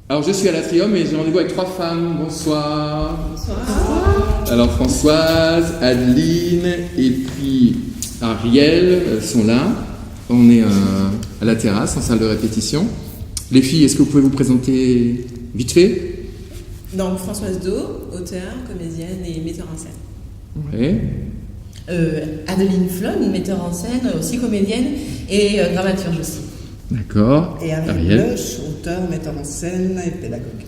Alors je suis à l'Atrium et j'ai rendez-vous avec 3 femmes. Bonsoir. Bonsoir. Alors Françoise, Adeline et puis Ariel sont là. On est à la terrasse en salle de répétition. Les filles, est-ce que vous pouvez vous présenter vite fait? Donc Françoise Do, auteure, comédienne et metteur en scène. Ouais. Adeline Flon, metteur en scène, aussi comédienne et dramaturge aussi. D'accord. Et Ariel Bloch, auteur, metteur en scène et pédagogue.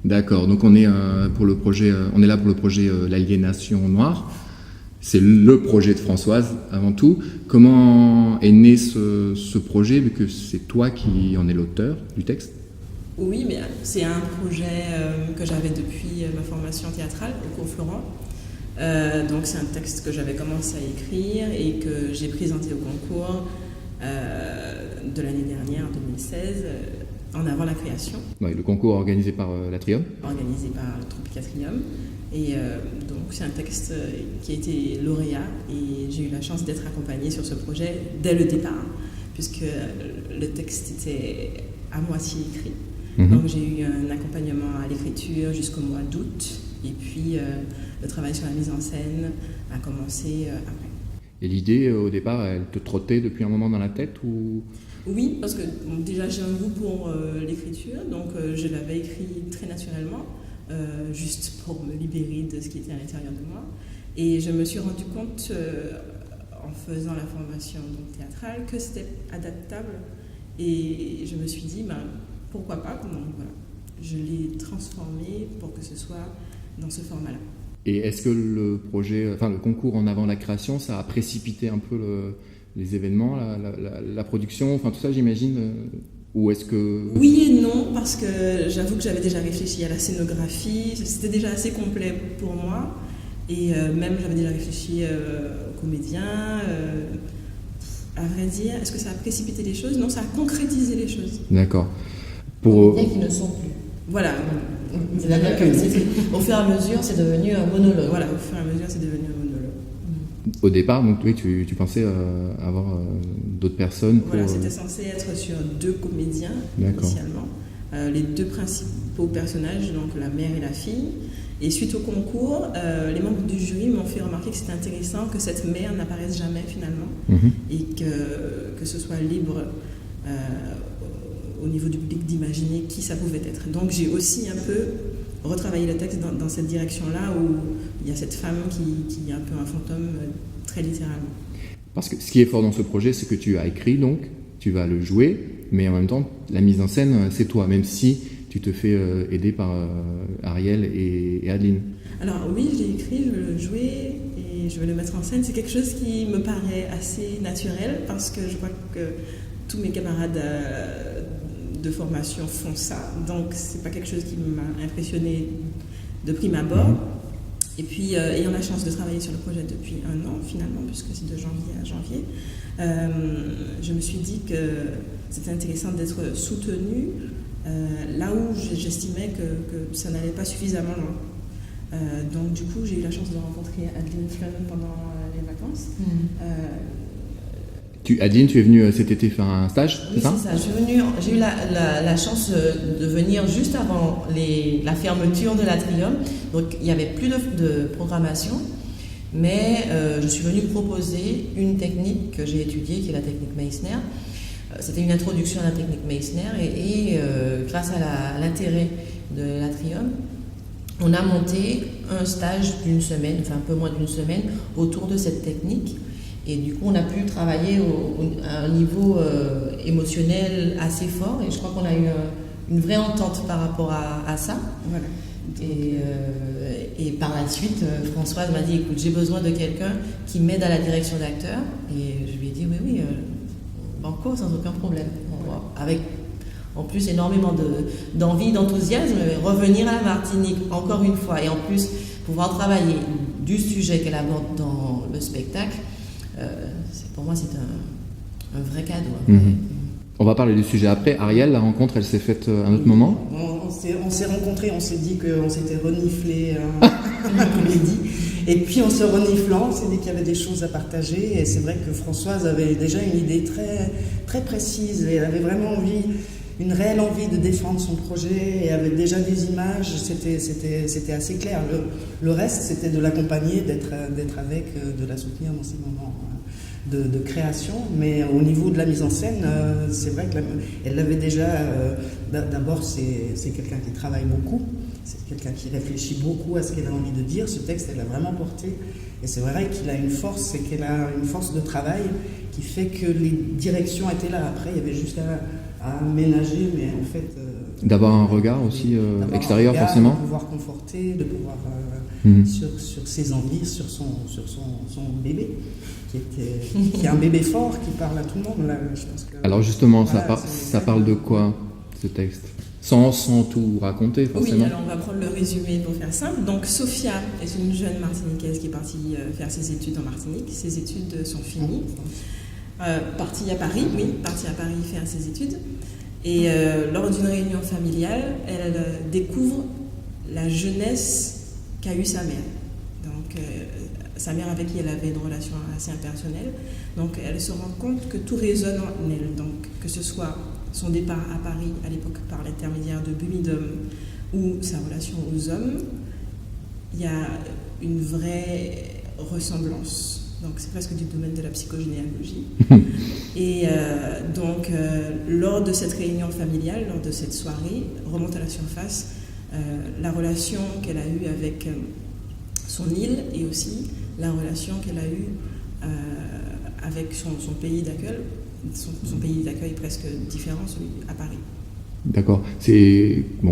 D'accord. Donc on est pour le projet, on est là pour le projet l'aliénation noire. C'est le projet de Françoise avant tout. Comment est né ce projet, vu que c'est toi qui en es l'auteur du texte? Oui, mais c'est un projet que j'avais depuis ma formation théâtrale au cours Florent. Donc c'est un texte que j'avais commencé à écrire et que j'ai présenté au concours de l'année dernière, en 2016, en avant la création. Ouais, le concours organisé par l'Atrium. Organisé par le Tropicatrium. Et donc c'est un texte qui a été lauréat et j'ai eu la chance d'être accompagnée sur ce projet dès le départ, puisque le texte était à moitié écrit. Donc j'ai eu un accompagnement à l'écriture jusqu'au mois d'août et puis le travail sur la mise en scène a commencé après. Et l'idée au départ, elle te trottait depuis un moment dans la tête ou... Oui, parce que bon, déjà j'ai un goût pour l'écriture, donc je l'avais écrit très naturellement, juste pour me libérer de ce qui était à l'intérieur de moi. Et je me suis rendu compte en faisant la formation donc, théâtrale que c'était adaptable et je me suis dit pourquoi pas, donc voilà, je l'ai transformé pour que ce soit dans ce format-là. Et est-ce que le projet, enfin le concours en avant la création, ça a précipité un peu les événements, la production, enfin tout ça j'imagine, ou est-ce que... Oui et non, parce que j'avoue que j'avais déjà réfléchi à la scénographie, c'était déjà assez complet pour moi, et même j'avais déjà réfléchi aux comédiens. À vrai dire, est-ce que ça a précipité les choses? Non, ça a concrétisé les choses. D'accord. Comédiens qui ne sont plus. Voilà. Au fur et à mesure, c'est devenu un monologue. Voilà, au fur et à mesure, c'est devenu un monologue. Au départ, donc oui, tu pensais avoir d'autres personnes pour... Voilà, c'était censé être sur 2 comédiens initialement. Les 2 principaux personnages, donc la mère et la fille. Et suite au concours, les membres du jury m'ont fait remarquer que c'était intéressant que cette mère n'apparaisse jamais finalement et que ce soit libre au niveau du public d'imaginer qui ça pouvait être. Donc j'ai aussi un peu retravaillé le texte dans cette direction-là où il y a cette femme qui est un peu un fantôme très littéralement. Parce que ce qui est fort dans ce projet, c'est que tu as écrit donc, tu vas le jouer, mais en même temps, la mise en scène, c'est toi, même si tu te fais aider par Ariel et Adeline. Alors oui, je l'ai écrit, je veux le jouer et je veux le mettre en scène. C'est quelque chose qui me paraît assez naturel parce que je crois que tous mes camarades de formation font ça, donc c'est pas quelque chose qui m'a impressionné de prime abord. Et puis ayant la chance de travailler sur le projet depuis 1 an finalement, puisque c'est de janvier à janvier, je me suis dit que c'était intéressant d'être soutenue là où j'estimais que ça n'allait pas suffisamment loin. Donc du coup j'ai eu la chance de rencontrer Adeline Flon pendant les vacances. Adeline, tu es venue cet été faire un stage, oui, c'est ça? J'ai eu la chance de venir juste avant la fermeture de l'Atrium. Donc il n'y avait plus de programmation, mais je suis venue proposer une technique que j'ai étudiée, qui est la technique Meissner. C'était une introduction à la technique Meissner et grâce à l'intérêt de l'Atrium, on a monté un stage d'une semaine, enfin un peu moins d'une semaine, autour de cette technique. Et du coup, on a pu travailler à un niveau émotionnel assez fort. Et je crois qu'on a eu une vraie entente par rapport à ça. Voilà. Et par la suite, Françoise m'a dit, écoute, j'ai besoin de quelqu'un qui m'aide à la direction d'acteur. Et je lui ai dit, oui, banco, sans aucun problème. Avec en plus énormément d'envie, d'enthousiasme, revenir à la Martinique encore une fois. Et en plus, pouvoir travailler du sujet qu'elle aborde dans le spectacle. Pour moi, c'est un vrai cadeau. On va parler du sujet après. Ariel, la rencontre, elle s'est faite à un autre moment? On s'est rencontrés, on s'est dit qu'on s'était reniflé l'après-midi. Et puis, en se reniflant, on s'est dit qu'il y avait des choses à partager. Et c'est vrai que Françoise avait déjà une idée très, très précise. Et elle avait vraiment envie une réelle envie de défendre son projet et avait déjà des images, c'était assez clair. Le reste, c'était de l'accompagner, d'être avec, de la soutenir dans ces moments de création. Mais au niveau de la mise en scène, c'est vrai qu'elle l'avait déjà. D'abord, c'est quelqu'un qui travaille beaucoup, c'est quelqu'un qui réfléchit beaucoup à ce qu'elle a envie de dire. Ce texte, elle l'a vraiment porté. Et c'est vrai qu'il a une force, c'est qu'elle a une force de travail qui fait que les directions étaient là. Après, il y avait juste à aménager, mais en fait... d'avoir un regard aussi extérieur, forcément. De pouvoir conforter, de pouvoir... sur ses envies, sur son bébé, qui est un bébé fort, qui parle à tout le monde. Là, je pense que, alors justement, voilà, ça parle de quoi, ce texte ? Sans tout raconter, forcément. Oui, alors on va prendre le résumé pour faire simple. Donc Sophia est une jeune Martiniquaise qui est partie faire ses études en Martinique. Ses études sont finies. Partie à Paris faire ses études. Et lors d'une réunion familiale, elle découvre la jeunesse qu'a eue sa mère. Donc sa mère avec qui elle avait une relation assez impersonnelle. Donc elle se rend compte que tout résonne en elle. Donc que ce soit son départ à Paris à l'époque par l'intermédiaire de Bumidum ou sa relation aux hommes, il y a une vraie ressemblance. Donc c'est presque du domaine de la psychogénéalogie. Et donc lors de cette réunion familiale, lors de cette soirée, remonte à la surface la relation qu'elle a eue avec son île et aussi la relation qu'elle a eue avec son pays d'accueil. Son pays d'accueil presque différent, celui à Paris. D'accord.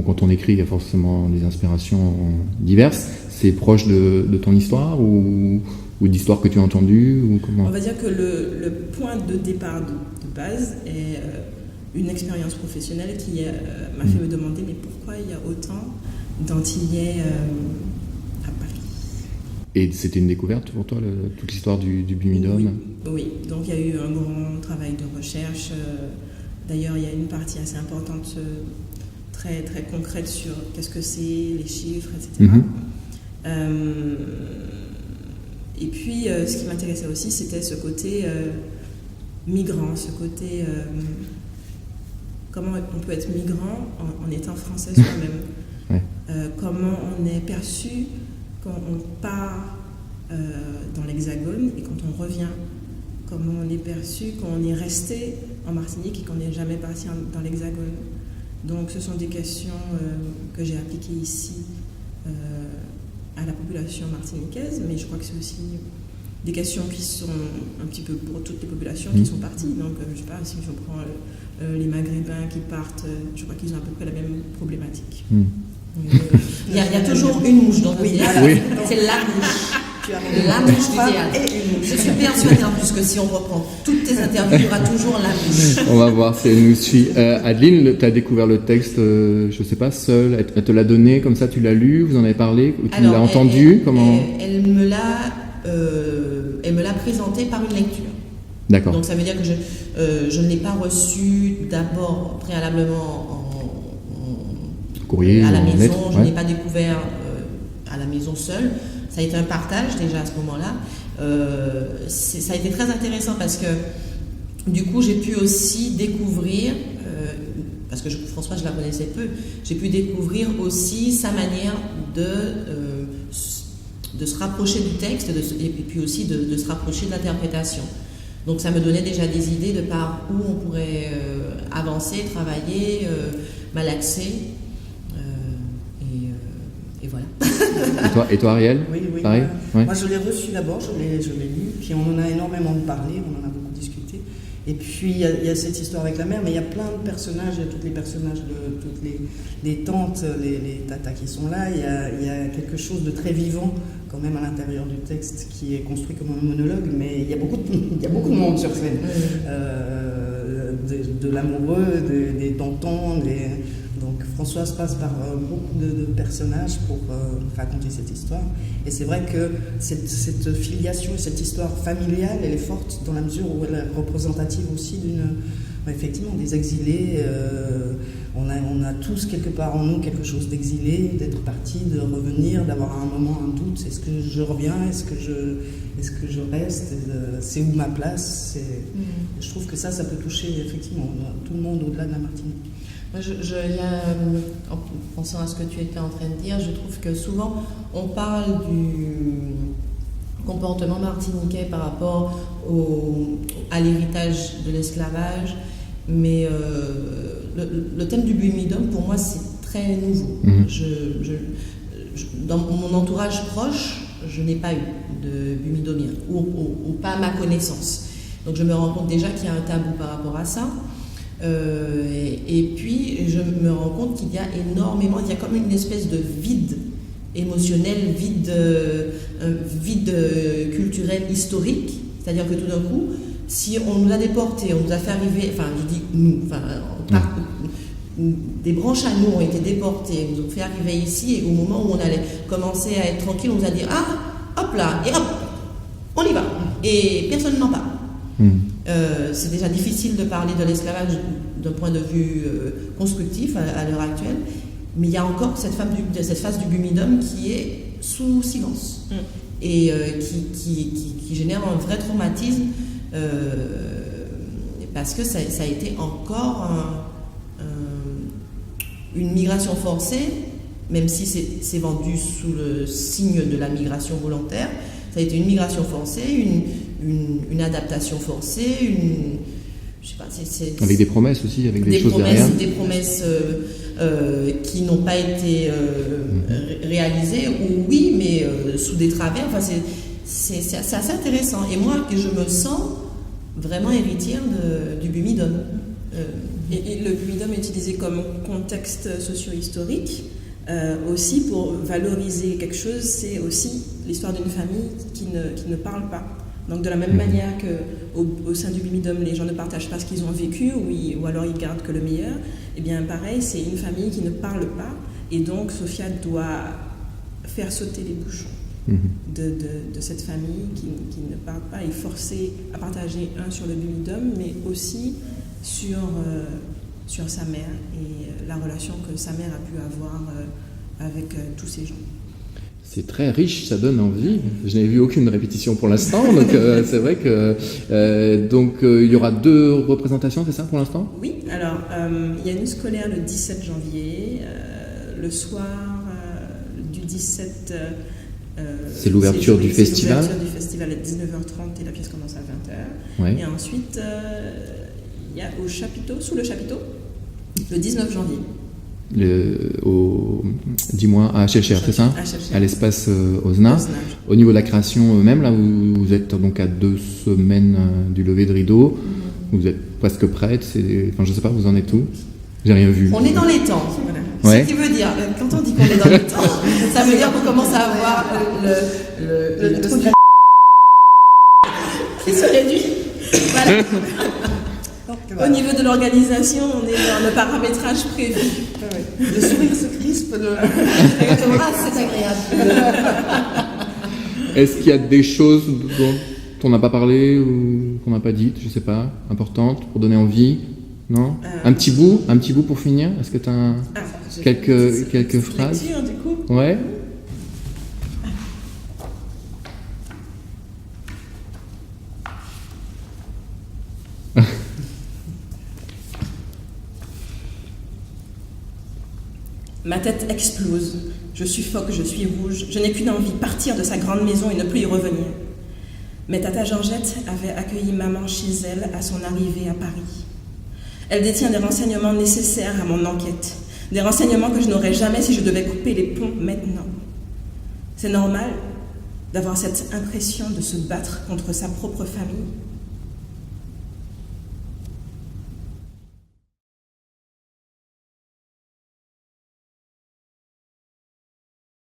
Quand on écrit, il y a forcément des inspirations diverses. C'est proche de ton histoire ou d'histoires que tu as entendues ou comment ? On va dire que le point de départ de base est une expérience professionnelle qui m'a fait me demander mais pourquoi il y a autant d'Antillais à Paris ? Et c'était une découverte pour toi, toute l'histoire du Bumidum ? Oui, donc il y a eu un grand travail de recherche. D'ailleurs, il y a une partie assez importante, très, très concrète sur qu'est-ce que c'est, les chiffres, etc. Et puis, ce qui m'intéressait aussi, c'était ce côté migrant, ce côté... comment on peut être migrant en étant français soi-même. Ouais. Comment on est perçu quand on part dans l'Hexagone et quand on revient, comment on est perçu quand on est resté en Martinique et qu'on n'est jamais parti dans l'Hexagone. Donc ce sont des questions que j'ai appliquées ici à la population martiniquaise, mais je crois que c'est aussi des questions qui sont un petit peu pour toutes les populations qui sont parties. Donc je ne sais pas, si je prends les Maghrébins qui partent, je crois qu'ils ont à peu près la même problématique. Il y a toujours une mouche dans le théâtre. Oui. C'est la mouche. La mouche du théâtre. Je suis persuadée en plus que si on reprend toutes tes interviews, il y aura toujours la mouche. On va voir si elle nous suit. Adeline, tu as découvert le texte, je ne sais pas, seule. Elle te l'a donné, comme ça tu l'as lu, vous en avez parlé, ou tu l'as entendu comment... Elle me l'a présenté par une lecture. D'accord. Donc ça veut dire que je ne l'ai pas reçu d'abord préalablement en courrier, à la maison, lettre, je ne l'ai pas découvert à la maison seule. Ça a été un partage déjà à ce moment-là. Ça a été très intéressant parce que du coup j'ai pu aussi découvrir, parce que François je la connaissais peu, j'ai pu découvrir aussi sa manière de se rapprocher du texte et puis aussi de se rapprocher de l'interprétation. Donc ça me donnait déjà des idées de par où on pourrait avancer, travailler, malaxer. Et voilà. Et toi Ariel ? Oui. Pareil ? Moi je l'ai reçu d'abord, je l'ai lu, puis on en a énormément parlé, on en a beaucoup discuté. Et puis il y a cette histoire avec la mère, mais il y a plein de personnages, il y a tous les personnages de toutes les tantes, les tatas qui sont là. Il y a quelque chose de très vivant quand même à l'intérieur du texte qui est construit comme un monologue, mais il y a beaucoup de monde sur scène. De l'amoureux, des tontons, donc Françoise passe par beaucoup de personnages pour raconter cette histoire. Et c'est vrai que cette filiation, cette histoire familiale, elle est forte dans la mesure où elle est représentative aussi effectivement des exilés. On a tous quelque part en nous quelque chose d'exilé, d'être parti, de revenir, d'avoir à un moment un doute. Est-ce que je reviens ? Est-ce que je reste ? C'est où ma place ? Je trouve que ça peut toucher effectivement tout le monde au-delà de la Martinique. En pensant à ce que tu étais en train de dire, je trouve que souvent on parle du comportement martiniquais par rapport à l'héritage de l'esclavage, mais le thème du bumidum, pour moi, c'est très nouveau. Dans mon entourage proche, je n'ai pas eu de bumidomien, ou pas à ma connaissance. Donc je me rends compte déjà qu'il y a un tabou par rapport à ça. Et puis je me rends compte qu'il y a comme une espèce de vide émotionnel, vide culturel, historique. C'est-à-dire que tout d'un coup, si on nous a déportés, on nous a fait arriver, enfin je dis nous, des branches à nous ont été déportées, nous ont fait arriver ici, et au moment où on allait commencer à être tranquille, on nous a dit hop là, et hop, on y va, et personne n'en parle. C'est déjà difficile de parler de l'esclavage d'un point de vue constructif à l'heure actuelle, mais il y a encore cette phase du bumidum qui est sous silence et qui génère un vrai traumatisme parce que ça a été encore une migration forcée, même si c'est vendu sous le signe de la migration volontaire. Ça a été une migration forcée, une adaptation forcée, je sais pas, avec des promesses aussi, avec des choses derrière. Des promesses qui n'ont pas été réalisées, ou oui, mais sous des travers. Enfin, c'est assez intéressant. Et moi, que je me sens vraiment héritière du bumidum. Et le bumidum est utilisé comme contexte socio-historique. Aussi pour valoriser quelque chose, c'est aussi l'histoire d'une famille qui ne parle pas. Donc de la même manière qu'au sein du bumidum, les gens ne partagent pas ce qu'ils ont vécu ou alors ils gardent que le meilleur, et bien pareil, c'est une famille qui ne parle pas, et donc Sophia doit faire sauter les bouchons de cette famille qui ne parle pas, et forcer à partager sur le bumidum, mais aussi sur sa mère et la relation que sa mère a pu avoir avec tous ces gens. C'est très riche, ça donne envie. Je n'ai vu aucune répétition pour l'instant, donc c'est vrai que il y aura 2 représentations, c'est ça pour l'instant ? Oui, alors il y a une scolaire le 17 janvier, le soir du 17. C'est l'ouverture du festival. C'est l'ouverture du festival à 19h30 et la pièce commence à 20h. Ouais. Et ensuite, il y a sous le chapiteau, le 19 janvier. Dis-moi, à Chelcher, c'est ça ? À l'espace Osnage. Au niveau de la création même, là, vous êtes donc à 2 semaines du lever de rideau. Vous êtes presque prête. Enfin, je sais pas, vous en êtes où ? J'ai rien vu. On est dans les temps. Voilà. Ouais. Ce qui veut dire, quand on dit qu'on est dans les temps, ça veut dire qu'on commence à avoir le truc qui se réduit. Voilà. Au niveau de l'organisation, on est dans le paramétrage prévu. Le sourire se crispe. C'est agréable. Est-ce qu'il y a des choses dont on n'a pas parlé ou qu'on n'a pas dites, je sais pas, importantes pour donner envie ? Non ? Un petit bout pour finir ? Est-ce que tu as quelques phrases ? Lecture, du coup. Ouais. Ma tête explose, je suffoque, je suis rouge, je n'ai qu'une envie, partir de sa grande maison et ne plus y revenir. Mais Tata Georgette avait accueilli maman chez elle à son arrivée à Paris. Elle détient des renseignements nécessaires à mon enquête, des renseignements que je n'aurais jamais si je devais couper les ponts maintenant. C'est normal d'avoir cette impression de se battre contre sa propre famille.